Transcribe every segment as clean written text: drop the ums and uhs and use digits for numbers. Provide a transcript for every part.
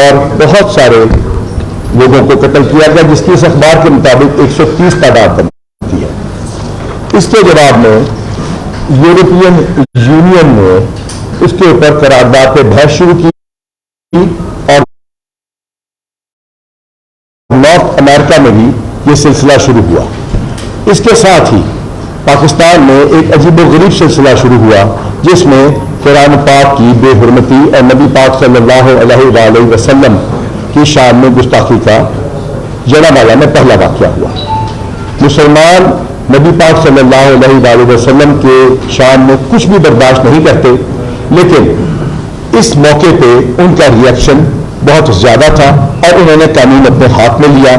اور بہت سارے لوگوں کو قتل کیا گیا، جس کی اس اخبار کے مطابق 130 تعداد بنتی ہے۔ اس کے جواب میں یورپین یونین نے اس کے اوپر قرارداد پہ بحث شروع کی اور نارتھ امریکہ میں بھی یہ سلسلہ شروع ہوا۔ اس کے ساتھ ہی پاکستان میں ایک عجیب و غریب سلسلہ شروع ہوا، جس میں قرآن پاک کی بے حرمتی اور نبی پاک صلی اللہ علیہ وآلہ وسلم کی شان میں گستاخی کا جڑاوالا میں پہلا واقعہ ہوا۔ مسلمان نبی پاک صلی اللہ علیہ وآلہ وسلم کے شان میں کچھ بھی برداشت نہیں کرتے، لیکن اس موقع پہ ان کا ریئیکشن بہت زیادہ تھا اور انہوں نے قانون اپنے ہاتھ میں لیا،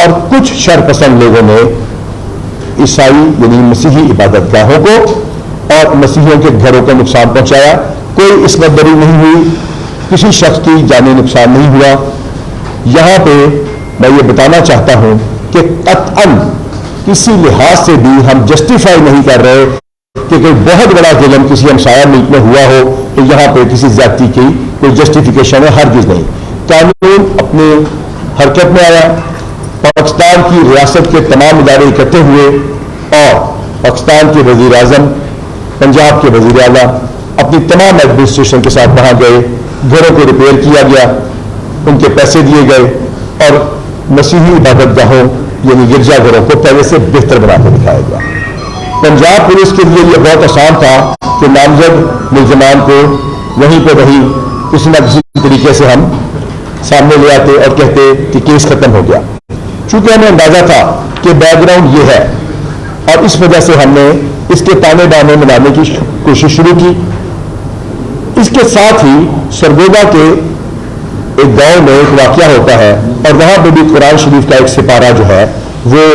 اور کچھ شرپسند لوگوں نے عیسائی یعنی مسیحی عبادت گاہوں کو اور مسیحیوں کے گھروں کو نقصان پہنچایا۔ کوئی اس میں بری نہیں ہوئی، کسی شخص کی جانی نقصان نہیں ہوا۔ یہاں پہ میں یہ بتانا چاہتا ہوں کہ قطعاً کسی لحاظ سے بھی ہم جسٹیفائی نہیں کر رہے کہ کوئی بہت بڑا ظلم کسی ہمسایہ ملک میں ہوا ہو تو یہاں پہ کسی زیادتی کی کوئی جسٹیفیکیشن ہے، ہرگز نہیں۔ قانون اپنے حرکت میں آیا، پاکستان کی ریاست کے تمام ادارے اکٹھے ہوئے اور پاکستان کے وزیر اعظم، پنجاب کے وزیر اعلیٰ اپنی تمام ایڈمنسٹریشن کے ساتھ وہاں گئے، گھروں کو ریپیئر کیا گیا، ان کے پیسے دیے گئے اور مسیحی عبادت گاہوں یعنی گرجا گھروں کو پہلے سے بہتر بنا کے دکھایا گیا۔ پنجاب پولیس کے لیے یہ بہت آسان تھا کہ نامزد ملزمان کو وہیں پہ وہیں کسی نہ کسی طریقے سے ہم سامنے لے آتے اور کہتے کہ کیس ختم ہو گیا۔ چونکہ ہمیں اندازہ تھا کہ بیک گراؤنڈ یہ ہے اور اس وجہ سے ہم نے اس کے تانے بانے ملانے کی کوشش شروع کی۔ اس کے ساتھ ہی سرگودا کے ایک گاؤں میں ایک واقعہ ہوتا ہے اور وہاں پہ بھی قرآن شریف کا ایک سپارہ جو ہے وہ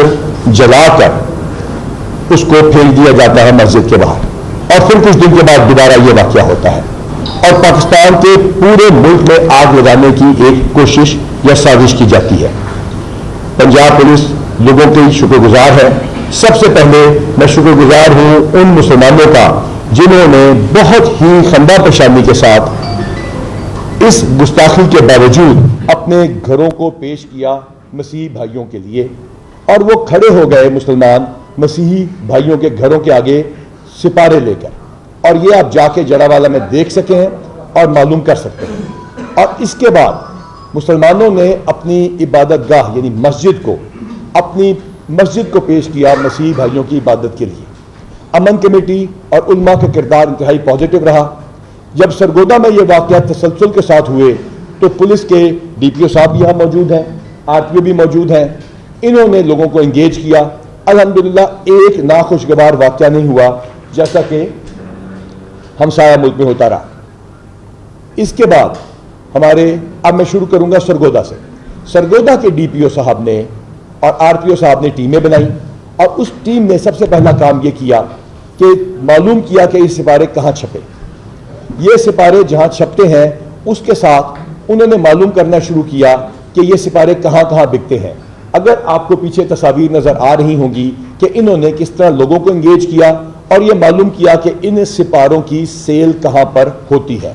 جلا کر اس کو پھینک دیا جاتا ہے مسجد کے باہر، اور پھر کچھ دن کے بعد دوبارہ یہ واقعہ ہوتا ہے اور پاکستان کے پورے ملک میں آگ لگانے کی ایک کوشش یا سازش کی جاتی ہے۔ پنجاب پولیس لوگوں کی شکر گزار ہے۔ سب سے پہلے میں شکر گزار ہوں ان مسلمانوں کا جنہوں نے بہت ہی خندہ پیشانی کے ساتھ اس گستاخی کے باوجود اپنے گھروں کو پیش کیا مسیحی بھائیوں کے لیے، اور وہ کھڑے ہو گئے مسلمان مسیحی بھائیوں کے گھروں کے آگے سپارے لے کر، اور یہ آپ جا کے جڑاوالا میں دیکھ سکیں ہیں اور معلوم کر سکتے ہیں۔ اور اس کے بعد مسلمانوں نے اپنی عبادت گاہ یعنی اپنی مسجد کو پیش کیا مسیحی بھائیوں کی عبادت کے لیے۔ امن کمیٹی اور علماء کا کردار انتہائی پازیٹو رہا۔ جب سرگودا میں یہ واقعات تسلسل کے ساتھ ہوئے تو پولیس کے ڈی پی او صاحب یہاں موجود ہیں، آر پی او بھی موجود ہیں، انہوں نے لوگوں کو انگیج کیا۔ الحمدللہ ایک ناخوشگوار واقعہ نہیں ہوا جیسا کہ ہمسایہ ملک میں ہوتا رہا۔ اس کے بعد اب میں شروع کروں گا سرگودا سے۔ سرگودا کے ڈی پی او صاحب نے اور آر پی او صاحب نے ٹیمیں بنائی، اور اس ٹیم نے سب سے پہلا کام یہ کیا کہ معلوم کیا کہ یہ سپارے کہاں چھپے۔ یہ سپارے جہاں چھپتے ہیں اس کے ساتھ انہوں نے معلوم کرنا شروع کیا کہ یہ سپارے کہاں کہاں بکتے ہیں۔ اگر آپ کو پیچھے تصاویر نظر آ رہی ہوں گی کہ انہوں نے کس طرح لوگوں کو انگیج کیا اور یہ معلوم کیا کہ ان سپاروں کی سیل کہاں پر ہوتی ہے،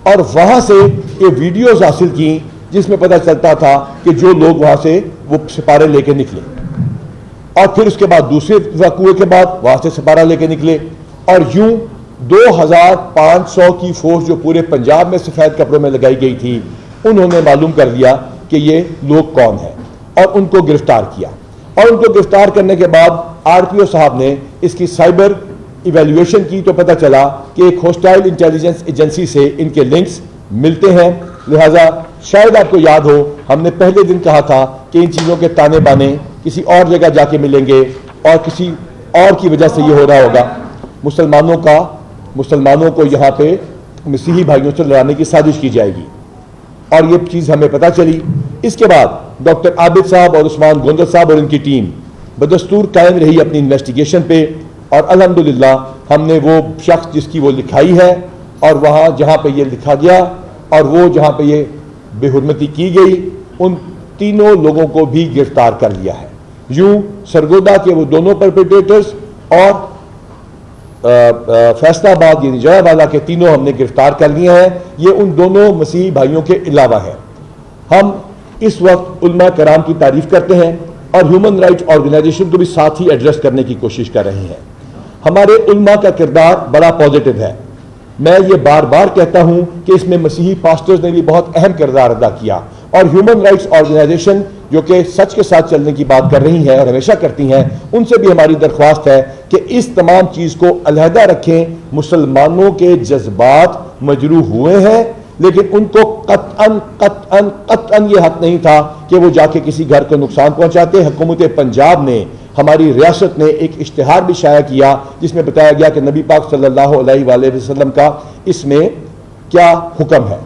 اور وہاں سے یہ ویڈیوز حاصل کی جس میں پتہ چلتا تھا کہ جو لوگ وہاں سے وہ سپارے لے کے نکلے، اور پھر اس کے بعد دوسرے واقعے کے بعد وہاں سے سپارہ لے کے نکلے، اور یوں 2500 کی فورس جو پورے پنجاب میں سفید کپڑوں میں لگائی گئی تھی، انہوں نے معلوم کر لیا کہ یہ لوگ کون ہیں اور ان کو گرفتار کیا۔ اور ان کو گرفتار کرنے کے بعد آر پی او صاحب نے اس کی سائبر ایویلیویشن کی تو پتہ چلا کہ ایک ہوسٹائل انٹیلیجنس ایجنسی سے ان کے لنکس ملتے ہیں، لہٰذا شاید آپ کو یاد ہو ہم نے پہلے دن کہا تھا کہ ان چیزوں کے تانے بانے کسی اور جگہ جا کے ملیں گے اور کسی اور کی وجہ سے یہ ہو رہا ہوگا۔ مسلمانوں کو یہاں پہ مسیحی بھائیوں سے لڑانے کی سازش کی جائے گی، اور یہ چیز ہمیں پتہ چلی۔ اس کے بعد ڈاکٹر عابد صاحب اور عثمان گوندل صاحب اور ان کی ٹیم بدستور قائم رہی اپنی انویسٹیگیشن پہ، اور الحمدللہ ہم نے وہ شخص جس کی وہ لکھائی ہے اور وہاں جہاں پہ یہ لکھا گیا اور وہ جہاں پہ یہ بے حرمتی کی گئی، ان تینوں لوگوں کو بھی گرفتار کر لیا ہے۔ یوں سرگودا کے وہ دونوں پرپیٹریٹرز اور فیصلہ آباد یعنی جڑاوالا کے تینوں ہم نے گرفتار کر لیے ہیں۔ یہ ان دونوں مسیحی بھائیوں کے علاوہ ہے۔ ہم اس وقت علماء کرام کی تعریف کرتے ہیں اور ہیومن رائٹس آرگنائزیشن کو بھی ساتھ ہی ایڈریس کرنے کی کوشش کر رہے ہیں. ہمارے علماء کا کردار بڑا پازیٹو ہے. میں یہ بار بار کہتا ہوں کہ اس میں مسیحی پاسٹرز نے بھی بہت اہم کردار ادا کیا, اور ہیومن رائٹس آرگنائزیشن جو کہ سچ کے ساتھ چلنے کی بات کر رہی ہیں اور ہمیشہ کرتی ہیں, ان سے بھی ہماری درخواست ہے کہ اس تمام چیز کو علیحدہ رکھیں. مسلمانوں کے جذبات مجروح ہوئے ہیں, لیکن ان کو قطعاً یہ حق نہیں تھا کہ وہ جا کے کسی گھر کو نقصان پہنچاتے. حکومت پنجاب نے, ہماری ریاست نے ایک اشتہار بھی شائع کیا جس میں بتایا گیا کہ نبی پاک صلی اللہ علیہ وآلہ وسلم کا اس میں کیا حکم ہے.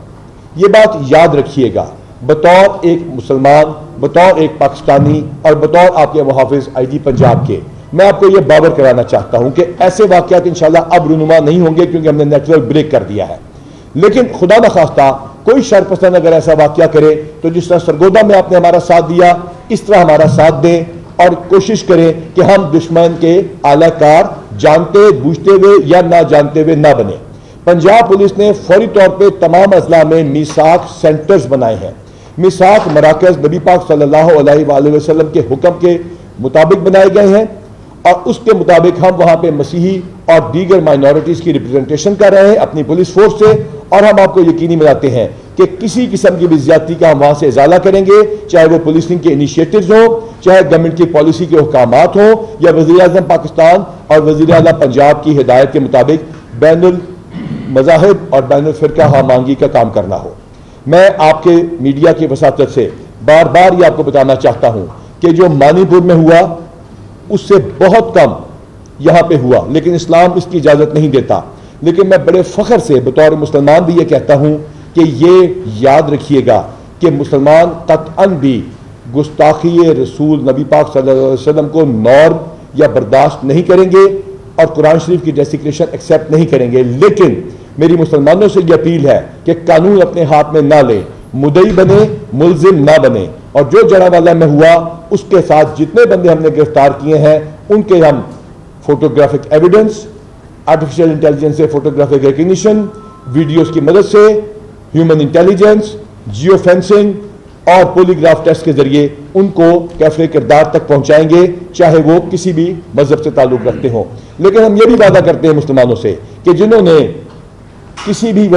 یہ بات یاد رکھیے گا, بطور ایک مسلمان, بطور ایک پاکستانی اور بطور آپ کے محافظ آئی جی پنجاب کے, میں آپ کو یہ باور کرانا چاہتا ہوں کہ ایسے واقعات انشاءاللہ اب رونما نہیں ہوں گے, کیونکہ ہم نے نیٹ ورک بریک کر دیا ہے. لیکن خدا نخواستہ کوئی شر پسند اگر ایسا واقعہ کرے تو جس طرح سرگودا میں آپ نے ہمارا ساتھ دیا, اس طرح ہمارا ساتھ دیں اور کوشش کریں کہ ہم دشمن کے اعلی کار جانتے بوجھتے ہوئے یا نہ جانتے ہوئے نہ بنے. پنجاب پولیس نے فوری طور پہ تمام اضلاع میں میثاق سینٹرز بنائے ہیں. میثاق مراکز نبی پاک صلی اللہ علیہ وآلہ وسلم کے حکم کے مطابق بنائے گئے ہیں, اور اس کے مطابق ہم وہاں پہ مسیحی اور دیگر مائنورٹیز کی ریپرزنٹیشن کر رہے ہیں اپنی پولیس فورس سے, اور ہم آپ کو یقینی بناتے ہیں کہ کسی قسم کی بھی زیادتی کا ہم وہاں سے ازالہ کریں گے, چاہے وہ پولیسنگ کے انیشیٹوز ہوں, چاہے گورنمنٹ کی پالیسی کے احکامات ہوں, یا وزیر اعظم پاکستان اور وزیر اعلیٰ پنجاب کی ہدایت کے مطابق بین المذاہب اور بین الفرقہ ہمانگی کا کام کرنا ہو. میں آپ کے میڈیا کی وساطت سے بار بار یہ آپ کو بتانا چاہتا ہوں کہ جو منی پور میں ہوا اس سے بہت کم یہاں پہ ہوا, لیکن اسلام اس کی اجازت نہیں دیتا. لیکن میں بڑے فخر سے بطور مسلمان بھی یہ کہتا ہوں کہ یہ یاد رکھیے گا کہ مسلمان قطعاً بھی گستاخی رسول نبی پاک صلی اللہ علیہ وسلم کو نارم یا برداشت نہیں کریں گے, اور قرآن شریف کی ڈیسیکریشن ایکسیپٹ نہیں کریں گے. لیکن میری مسلمانوں سے یہ اپیل ہے کہ قانون اپنے ہاتھ میں نہ لیں, مدعی بنے, ملزم نہ بنے, اور جو جڑا والا میں ہوا اس کے ساتھ جتنے بندے ہم نے گرفتار کیے ہیں ان کے ہم فوٹوگرافک ایویڈنس, آرٹیفیشل انٹیلیجنس سے فوٹوگرافک ریکگنیشن, ویڈیوز کی مدد سے, ہیومن انٹیلیجنس, جیو فینسنگ اور پولیگراف ٹیسٹ کے ذریعے ان کو کیفر کردار تک پہنچائیں گے, چاہے وہ کسی بھی مذہب سے تعلق رکھتے ہوں. لیکن ہم یہ بھی وعدہ کرتے ہیں مسلمانوں سے کہ جنہوں نے کسی بھی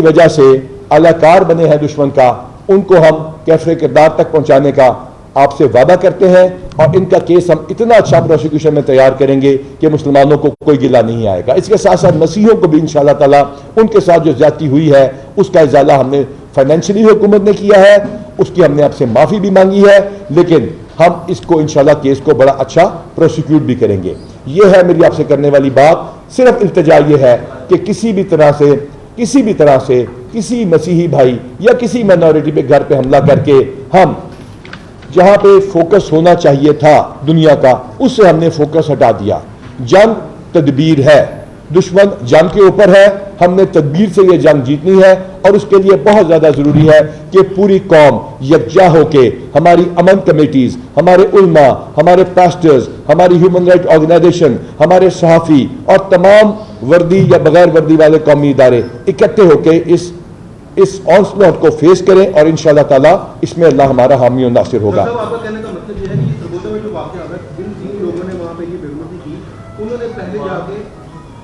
وجہ سے اعلی کار بنے ہیں دشمن کا, ان کو ہم کیفر کردار تک پہنچانے کا آپ سے وعدہ کرتے ہیں, اور ان کا کیس ہم اتنا اچھا پروسیکیوشن میں تیار کریں گے کہ مسلمانوں کو کوئی گلہ نہیں آئے گا. اس کے ساتھ ساتھ مسیحیوں کو بھی انشاءاللہ تعالیٰ ان کے ساتھ جو زیادتی ہوئی ہے اس کا ازالہ ہم نے فائنینشلی حکومت نے کیا ہے, اس کی ہم نے آپ سے معافی بھی مانگی ہے, لیکن ہم اس کو انشاءاللہ کیس کو بڑا اچھا پروسیکیوٹ بھی کریں گے. یہ ہے میری آپ سے کرنے والی بات. صرف التجا یہ ہے کہ کسی بھی طرح سے کسی مسیحی بھائی یا کسی مائنورٹی پہ گھر پہ حملہ کر کے ہم جہاں پہ فوکس ہونا چاہیے تھا دنیا کا, اس سے ہم نے فوکس ہٹا دیا. جنگ تدبیر ہے, دشمن جنگ کے اوپر ہے, ہم نے تدبیر سے یہ جنگ جیتنی ہے, اور اس کے لیے بہت زیادہ ضروری ہے کہ پوری قوم یکجا ہو کے, ہماری امن کمیٹیز, ہمارے علماء, ہمارے پاسٹرز, ہماری ہیومن رائٹ آرگنائزیشن, ہمارے صحافی اور تمام وردی یا بغیر وردی والے قومی ادارے اکٹھے ہو کے اس آنسلوٹ کو فیس کریں, اور انشاءاللہ تعالیٰ اس میں اللہ ہمارا حامی و ناصر ہوگا. آپ کا کہنے کا مطلب یہ ہے کہ سرگودا میں جو واقعہ ہوا ہے, جن 3 لوگوں نے وہاں پہ یہ بےغورتی کی, انہوں نے پہلے جا کے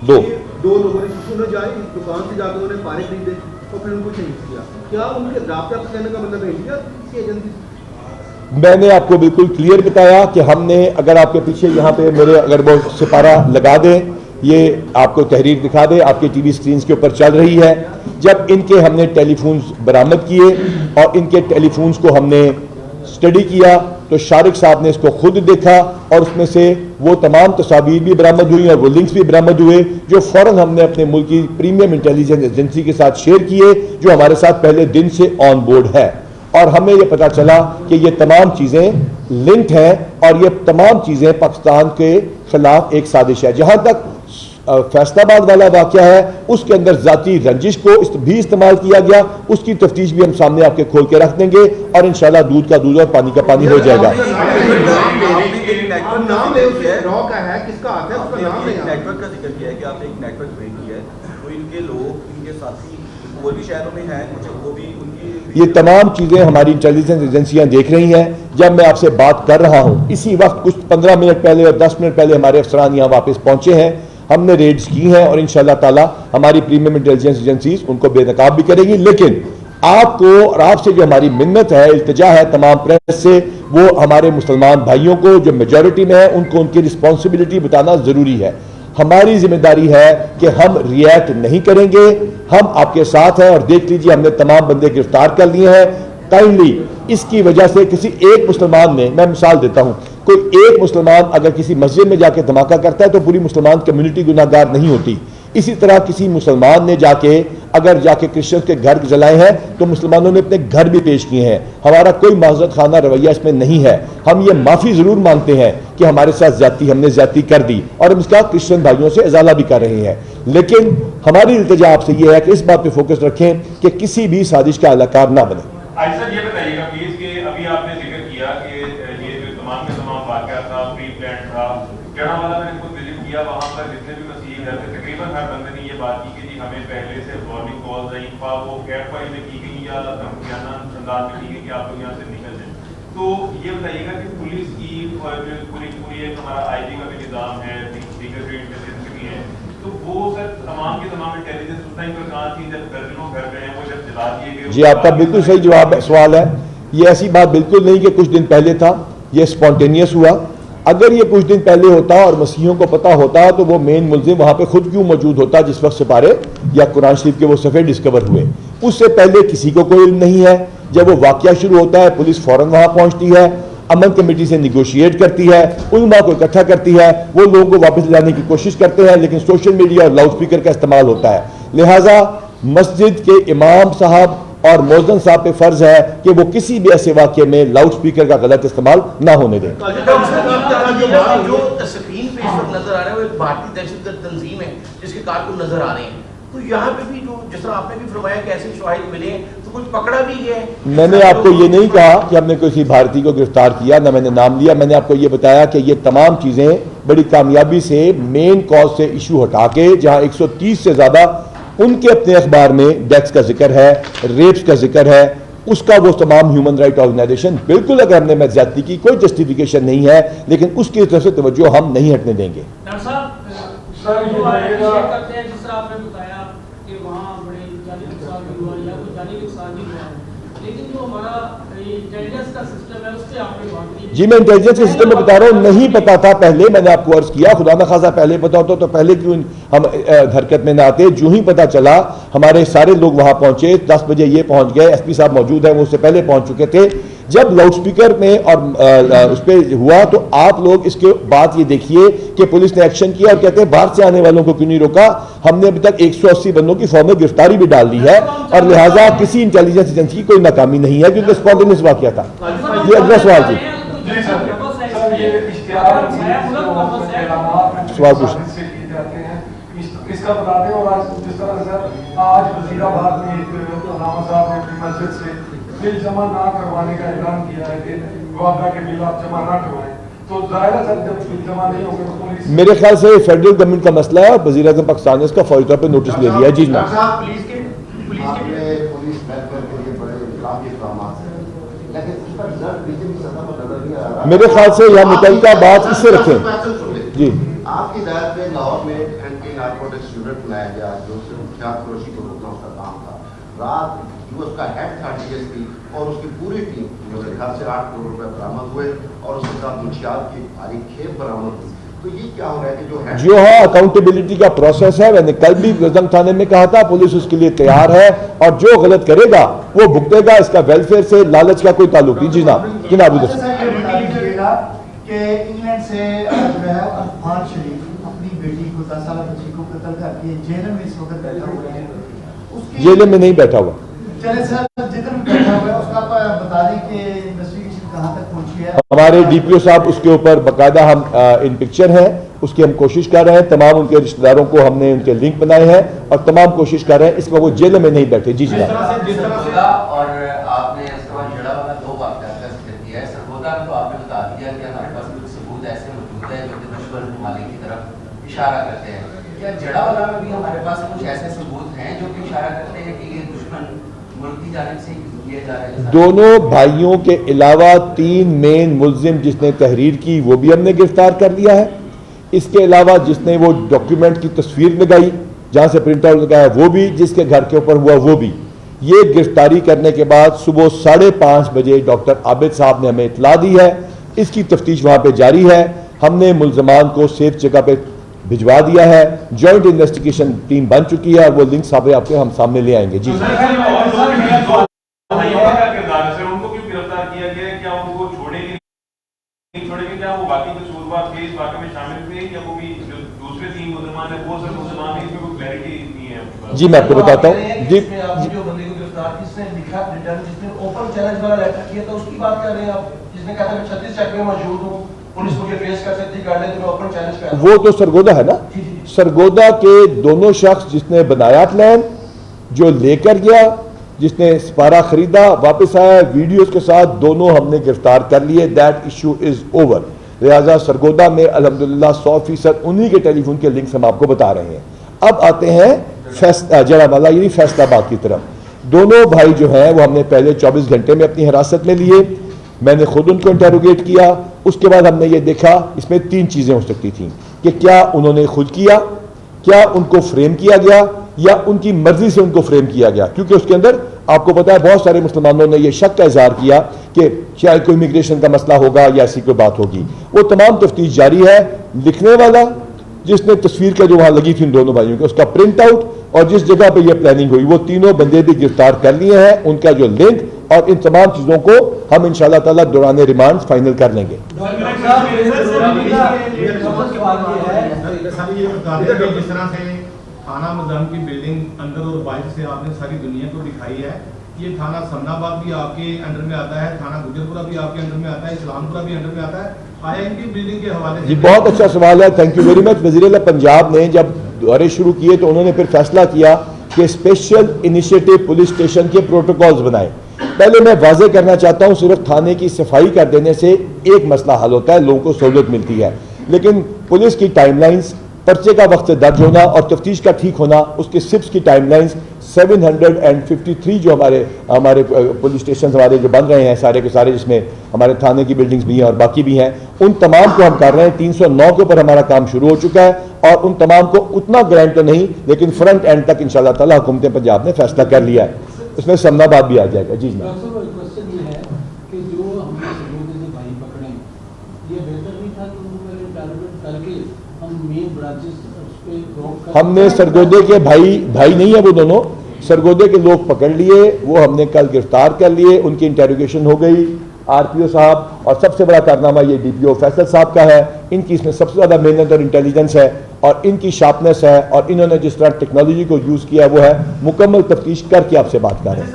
دو لوگوں نے انہوں نے جائے دکان سے جا کے انہوں نے پارے خریدے اور پھر ان کو چینج کیا. کیا ان کے رابطہ کا کہنے کا مطلب ہے انڈیا کی ایجنسی؟ میں نے آپ کو بالکل کلیئر بتایا کہ ہم نے, اگر آپ کے پیچھے یہاں پہ میرے اگر وہ سپارہ لگا دیں, یہ آپ کو تحریر دکھا دے, آپ کے ٹی وی سکرینز کے اوپر چل رہی ہے. جب ان کے ہم نے ٹیلی فونز برآمد کیے اور ان کے ٹیلی فونز کو ہم نے اسٹڈی کیا تو شارق صاحب نے اس کو خود دیکھا, اور اس میں سے وہ تمام تصاویر بھی برآمد ہوئی اور وہ لنکس بھی برآمد ہوئے جو فوراً ہم نے اپنے ملک کی پریمیم انٹیلیجنس ایجنسی کے ساتھ شیئر کیے, جو ہمارے ساتھ پہلے دن سے آن بورڈ ہے. اور ہمیں یہ پتا چلا کہ یہ تمام چیزیں لنکڈ ہیں, اور یہ تمام چیزیں پاکستان کے خلاف ایک سازش ہے. جہاں تک فیصل آباد والا واقعہ ہے, اس کے اندر ذاتی رنجش کو بھی استعمال کیا گیا, اس کی تفتیش بھی ہم سامنے آپ کے کھول کے رکھ دیں گے, اور انشاءاللہ دودھ کا دودھ اور پانی کا پانی ہو جائے گا. اور بھی شہروں میں ہیں کچھ, وہ بھی ان کی یہ تمام چیزیں ہماری انٹیلیجنس ایجنسیاں دیکھ رہی ہیں. جب میں آپ سے بات کر رہا ہوں اسی وقت کچھ 15 منٹ پہلے اور 10 منٹ پہلے ہمارے افسران یہاں واپس پہنچے ہیں. ہم نے ریڈز کی ہیں اور انشاءاللہ تعالی ہماری پریمیم انٹیلیجنس ایجنسیز ان کو بے نقاب بھی کرے گی. لیکن آپ کو اور آپ سے جو ہماری منت ہے, التجا ہے تمام پریس سے, وہ ہمارے مسلمان بھائیوں کو جو میجورٹی میں ہیں ان کو ان کی رسپانسبلٹی بتانا ضروری ہے. ہماری ذمہ داری ہے کہ ہم ریئیکٹ نہیں کریں گے, ہم آپ کے ساتھ ہیں. اور دیکھ لیجیے ہم نے تمام بندے گرفتار کر لیے ہیں. کائنڈلی اس کی وجہ سے کسی ایک مسلمان نے, میں مثال دیتا ہوں, کوئی ایک مسلمان اگر کسی مسجد میں جا کے دھماکہ کرتا ہے تو پوری مسلمان کمیونٹی گناہ گار نہیں ہوتی. اسی طرح کسی مسلمان نے اگر جا کے کرسچنز کے گھر جلائے ہیں تو مسلمانوں نے اپنے گھر بھی پیش کیے ہیں. ہمارا کوئی معذرت خانہ رویہ اس میں نہیں ہے. ہم یہ معافی ضرور مانگتے ہیں کہ ہمارے ساتھ ہم نے زیادتی کر دی اور ہم اس کا کرسچن بھائیوں سے ازالہ بھی کر رہے ہیں. لیکن ہماری التجا آپ سے یہ ہے کہ اس بات پہ فوکس رکھیں کہ کسی بھی سازش کا اہلکار نہ بنے. سر یہ بتائیے گا پلیز کہ ابھی آپ نے ذکر کیا کہ یہ جو تمام کے تمام واقعہ تھا, پری پلان تھا, جڑا والا میں نے خود وزٹ کیا, وہاں پر جتنے بھی مسیح گھر تھے تقریباً ہر بندے نے یہ بات کی کہ جی ہمیں پہلے سے وارننگ کالز آئی, وہ کیٹ وائی میں کی گئی یا دھمکیانہ انداز میں کی گئی کہ آپ لوگ یہاں سے نکل جائیں. تو یہ بتائیے گا کہ پولیس کی جو پوری ایک ہمارا آئی جی کا بھی نظام ہے, دیگر جو انٹیلیجنس بھی ہیں, تو وہ سر تمام کے تمام انٹیلیجنس اس ٹائم پر کہاں تھی جب درجنوں گھر گئے ہیں, وہ جب جلا دیے گئے. جی آپ کا بالکل صحیح جواب سوال ہے. یہ ایسی بات بالکل نہیں کہ کچھ دن پہلے تھا, یہ اسپونٹینیس ہوا. اگر یہ کچھ دن پہلے ہوتا اور مسیحیوں کو پتا ہوتا تو وہ مین ملزم وہاں پہ خود کیوں موجود ہوتا جس وقت سپارے یا قرآن شریف کے وہ صفحے ڈسکور ہوئے. اس سے پہلے کسی کو کوئی علم نہیں ہے. جب وہ واقعہ شروع ہوتا ہے پولیس فوراً وہاں پہنچتی ہے, امن کمیٹی سے نیگوشیٹ کرتی ہے, علماء کو اکٹھا کرتی ہے, وہ لوگوں کو واپس لانے کی کوشش کرتے ہیں, لیکن سوشل میڈیا اور لاؤڈ اسپیکر کا استعمال ہوتا ہے. لہٰذا مسجد کے امام صاحب اور مؤذن صاحب پہ فرض ہے کہ وہ کسی بھی ایسے واقعے میں لاؤڈ اسپیکر کا غلط استعمال نہ ہونے دیں. جو سکرین پہ اس وقت نظر آ رہا ہے وہ ایک بھارتی دہشت گرد تنظیم ہے جس کے کارکن نظر آ رہے ہیں. تو یہاں پہ بھی جو جس طرح آپ نے بھی فرمایا کہ ایسے شواہد ملے تو کچھ پکڑا بھی ہے. میں نے آپ کو یہ نہیں کہا کہ ہم نے کسی بھارتی کو گرفتار کیا, نہ میں نے نام لیا. میں نے آپ کو یہ بتایا کہ یہ تمام چیزیں بڑی کامیابی سے مین کاز سے ایشو ہٹا کے, جہاں 130 سے زیادہ ان کے اپنے اخبار میں ڈیتھس کا ذکر ہے, ریپس کا ذکر ہے, اس کا وہ تمام ہیومن رائٹ آرگنائزیشن بالکل اگر ہم نے زیادتی کی کوئی جسٹیفیکیشن نہیں ہے, لیکن اس کی طرف سے توجہ ہم نہیں ہٹنے دیں گے. جی میں انٹیلیجنس کے سسٹم میں بتا رہا ہوں, نہیں پتا تھا پہلے. میں نے آپ کو عرض کیا خدا نہ خواستہ پہلے پتا ہوتا تو پہلے کیوں ہم حرکت میں نہ آتے. جو ہی پتا چلا ہمارے سارے لوگ وہاں پہنچے, 10 بجے یہ پہنچ گئے, ایس پی صاحب موجود ہیں وہ اس سے پہلے پہنچ چکے تھے. جب لاؤڈ اسپیکر میں اور اس پہ ہوا تو آپ لوگ اس کے بعد یہ دیکھیے کہ پولیس نے ایکشن کیا اور کہتے ہیں باہر سے آنے والوں کو کیوں نہیں روکا. ہم نے ابھی تک 180 بندوں کی فورم میں گرفتاری بھی ڈال دی ہے, اور لہٰذا کسی انٹیلیجنس ایجنسی کی کوئی ناکامی نہیں ہے کیونکہ اسپونٹینیس واقعہ تھا. یہ اگلا سوال جی. سوال پوچھ اس کا بتا دیں. اور آج جس طرح سے آج وزیر آباد میں علامہ صاحب نے اپنی مسجد سے بل جمع نہ کروانے کا اعلان کیا ہے کہ وعدہ کے بل آپ جمع نہ کروائیں, تو ظاہر ہے سر جب بل جمع نہیں ہوگا تو پولیس میرے خیال سے فیڈرل گورنمنٹ کا مسئلہ ہے اور وزیر اعظم پاکستان نے اس کا فوری طور پہ نوٹس لے لیا ہے. جی جناب. میرے خیال سے یہاں متعلقہ بات اس سے رکھیں. جی آپ کی ہدایت میں لاہور میں اینٹی نارکوٹکس یونٹ بنایا گیا جو صرف ہتھیار فروشی کو روکنا اس کا کام تھا. رات جو اس کا ہیڈ تھا ڈی ایس پی اور اس کی پوری ٹیم جو میرے خیال سے 8 کروڑ روپے برآمد ہوئے اور اس کے ساتھ منشیات کی بھاری کھیپ برآمد ہوئی. تو یہ کیا ہو رہا ہے کہ جو ہاں اکاؤنٹیبلٹی کا پروسیس ہے, میں نے کل بھی گزم تھانے میں کہا تھا پولیس اس کے لیے تیار ہے اور جو غلط کرے گا وہ بھگتے گا. اس کا ویلفیئر سے لالچ کا کوئی تعلق نہیں. جی جناب. جناب کہ انگلینڈ سے جو ہے عرفان شریف اپنی بیٹی کو 10 سالہ بچی کو قتل کر کے جیل میں اس وقت بیٹھا ہوا ہے. جیل میں نہیں بیٹھا ہوا, چلے سر جدھر میں بیٹھا ہوا ہے اس کا بتا دیں کہ انویسٹیگیشن کہاں تک پہنچی ہے. ہمارے ڈی پی او صاحب اس کے اوپر باقاعدہ ہم ان پکچر ہیں, اس کی ہم کوشش کر رہے ہیں. تمام ان کے رشتہ داروں کو ہم نے ان کے لنک بنائے ہیں اور تمام کوشش کر رہے ہیں اس میں وہ جیل میں نہیں بیٹھے. جی جناب. اور آپ نے اس کے بعد جڑا والا 2 واقعات کا ذکر کیا ہے. سرگودا میں تو آپ نے بتا دیا کہ ہمارے پاس کچھ ثبوت ایسے موجود ہیں جو کہ دشمن ممالک کی طرف اشارہ کرتے ہیں. کیا جڑا والا میں بھی ہمارے پاس کچھ ایسے ثبوت ہیں جو کہ اشارہ کرتے ہیں کہ یہ دشمن ملک کی جانب سے کیے جا رہے ہیں؟ دونوں بھائیوں کے علاوہ 3 مین ملزم جس نے تحریر کی وہ بھی ہم نے گرفتار کر لیا ہے. اس کے علاوہ جس نے وہ ڈاکیومنٹ کی تصویر لگائی جہاں سے پرنٹ آؤٹ لگایا وہ بھی, جس کے گھر کے اوپر ہوا وہ بھی. یہ گرفتاری کرنے کے بعد صبح 5:30 بجے ڈاکٹر عابد صاحب نے ہمیں اطلاع دی ہے. اس کی تفتیش وہاں پہ جاری ہے. ہم نے ملزمان کو سیف جگہ پہ بھجوا دیا ہے. جوائنٹ انویسٹیگیشن ٹیم بن چکی ہے اور وہ لنک صاحب آپ کے ہم سامنے لے آئیں گے. جی جی میں آپ کو بتاتا ہوں. جی جو بندے کو گرفتار کس نے لکھا ریٹرن جس نے اوپن چیلنج والا لیٹر کیا تھا اس کی بات کر رہے ہیں آپ, جس نے کہا تھا میں 36 چیک میں موجود ہوں, پولیس مجھے فیس کر سکتی کر لے تو میں اوپن چیلنج کر رہا ہوں. وہ تو سرگودا ہے نا. سرگودا کے دونوں شخص جس نے بنایا پلان, جو لے کر گیا, جس نے سپارہ خریدا واپس آیا ویڈیوز کے ساتھ, دونوں ہم نے گرفتار کر لیے. That issue is over. لہٰذا سرگودا میں الحمدللہ 100% انہی کے ٹیلی فون کے لنکس ہم آپ کو بتا رہے ہیں. اب آتے ہیں جڑامالہ یعنی فیصل آباد کی طرف. دونوں بھائی جو ہیں وہ ہم نے پہلے 24 گھنٹے میں اپنی حراست میں لیے. میں نے خود ان کو انٹروگیٹ کیا. اس کے بعد ہم نے یہ دیکھا اس میں 3 چیزیں ہو سکتی تھیں کہ کیا انہوں نے خود کیا, کیا ان کو فریم کیا گیا, یا ان کی مرضی سے ان کو فریم کیا گیا. کیونکہ اس کے اندر آپ کو پتا ہے بہت سارے مسلمانوں نے یہ شک کا اظہار کیا کہ شاید کوئی امیگریشن کا مسئلہ ہوگا یا ایسی کوئی بات ہوگی. وہ تمام تفتیش جاری ہے. لکھنے والا جس نے تصویر کا جو وہاں لگی تھی ان دونوں بھائیوں کی اس کا پرنٹ آؤٹ اور جس جگہ پہ یہ پلاننگ ہوئی وہ تینوں بندے بھی گرفتار کر لیے ہیں. ان کا جو لنک اور ان تمام چیزوں کو ہم انشاءاللہ تعالیٰ دوران ریمانڈ فائنل کر لیں گے. جس طرح سے تھانہ مظاہر کی بلڈنگ اندر اور باہر سے آپ نے ساری دنیا کو دکھائی ہے, یہ تھانہ سمنا آباد بھی آپ کے انڈر میں آتا ہے, تھانہ گجرپورہ بھی آپ کے انڈر میں آتا ہے, اسلام پورہ بھی انڈر میں آتا ہے. آیا ان کی بلڈنگ کے حوالے سے؟ جی بہت اچھا سوال ہے, تھینک یو ویری مچ. وزیر اعلیٰ پنجاب نے جب دورے شروع کیے تو انہوں نے پھر فیصلہ کیا کہ اسپیشل انیشیٹو پولیس اسٹیشن کے پروٹوکالز بنائے. پہلے میں واضح کرنا چاہتا ہوں صرف تھانے کی صفائی کر دینے سے ایک مسئلہ حل ہوتا ہے, لوگوں کو سہولت ملتی ہے, لیکن پولیس کی ٹائم لائنز, پرچے کا وقت سے درج ہونا اور تفتیش کا ٹھیک ہونا, اس کے سپس کی ٹائم لائنز 753 جو ہمارے پولیس اسٹیشن ہمارے جو بن رہے ہیں سارے کے سارے, جس میں ہمارے تھانے کی بلڈنگز بھی ہیں اور باقی بھی ہیں, ان تمام کو ہم کر رہے ہیں. 309 کے اوپر ہمارا کام شروع ہو چکا ہے اور ان تمام کو اتنا گرانٹ تو نہیں لیکن فرنٹ اینڈ تک انشاءاللہ تعالیٰ حکومت پنجاب نے فیصلہ کر لیا ہے. اس میں سمنا آباد بھی آ جائے گا. جی جناب. ہم نے سرگودے کے بھائی نہیں ہیں وہ دونوں, سرگودے کے لوگ پکڑ لیے, وہ ہم نے کل گرفتار کر لیے, ان کی انٹروگیشن ہو گئی. آر پی او صاحب اور سب سے بڑا کارنامہ یہ ڈی پی او فیصل صاحب کا ہے. ان کی اس میں سب سے زیادہ محنت اور انٹیلیجنس ہے اور ان کی شارپنیس ہے, اور انہوں نے جس طرح ٹیکنالوجی کو یوز کیا وہ ہے. مکمل تفتیش کر کے آپ سے بات کر رہے ہیں.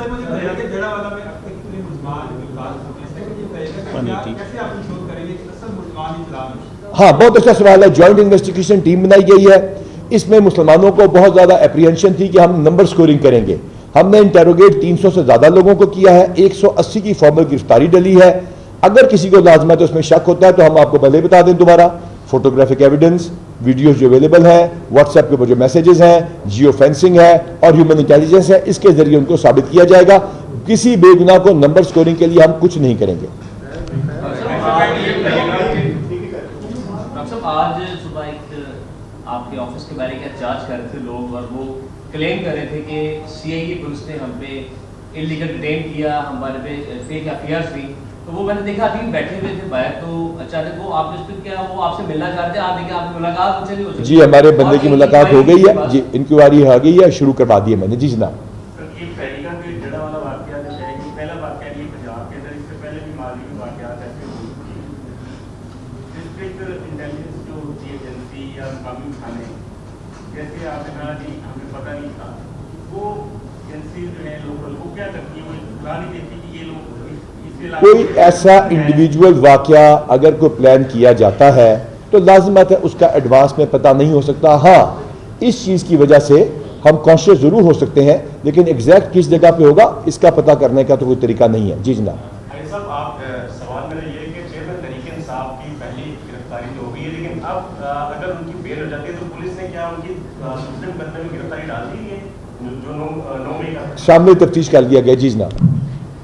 ہاں بہت اچھا سوال ہے. جوائنٹ انویسٹیگیشن ٹیم بنائی گئی ہے. اس میں مسلمانوں کو بہت زیادہ اپریہنشن تھی کہ ہم نمبر سکورنگ کریں گے. ہم نے انٹیروگیٹ 300 سے زیادہ لوگوں کو کیا ہے, 180 کی فارمل گرفتاری ڈلی ہے. اگر کسی کو لازمت اس میں شک ہوتا ہے تو ہم آپ کو پہلے بتا دیں دوبارہ, فوٹوگرافک ایویڈنس, ویڈیوز جو اویلیبل ہیں, واٹس ایپ کے اوپر جو میسیجز ہیں, جیو فینسنگ ہے اور ہیومن انٹیلیجنس ہے, اس کے ذریعے ان کو ثابت کیا جائے گا. کسی بے گناہ کو نمبر سکورنگ کے لیے ہم کچھ نہیں کریں گے. آج صبح ایک آپ کے آفس کے بارے کا جانچ کر رہے تھے لوگ اور وہ کلیم کر رہے تھے کہ سی آئی اے پولیس نے ہم پہ انلیگل ڈیٹین کیا, ہمارے پہ فیک ایف آئی آرز ہوئی. تو وہ میں نے دیکھا ابھی بیٹھے ہوئے تھے باہر, تو اچانک وہ آپ نے کیا وہ آپ سے ملنا چاہ رہے تھے, آپ دیکھیں آپ کی ملاقات مجھ سے نہیں ہو سکتی. جی ہمارے بندے کی ملاقات ہو گئی ہے, جی انکوائری آ گئی ہے, شروع کروا دی ہے میں نے. جی جناب. کوئی ایسا انڈیویجول واقعہ اگر کوئی پلان کیا جاتا ہے تو لازمت ہے اس کا ایڈوانس میں پتہ نہیں ہو سکتا. ہاں اس چیز کی وجہ سے ہم کانشیس ضرور ہو سکتے ہیں, لیکن ایگزیکٹ کس جگہ پہ ہوگا اس کا پتہ کرنے کا تو کوئی طریقہ نہیں ہے. جی جناب. سوال میرا یہ ہے کہ چیئرمین طریقے انصاف کی پہلی گرفتاری تو ہو گئی ہے, لیکن اب اگر ان کی بیل ہو جاتی ہے تو پولیس نے کیا ان کی دوسرے مقدمے میں گرفتاری ڈال دی ہے جو 9 مئی کا شامل تفتیش کر لیا گیا. جی جناب.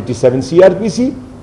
87 CRPC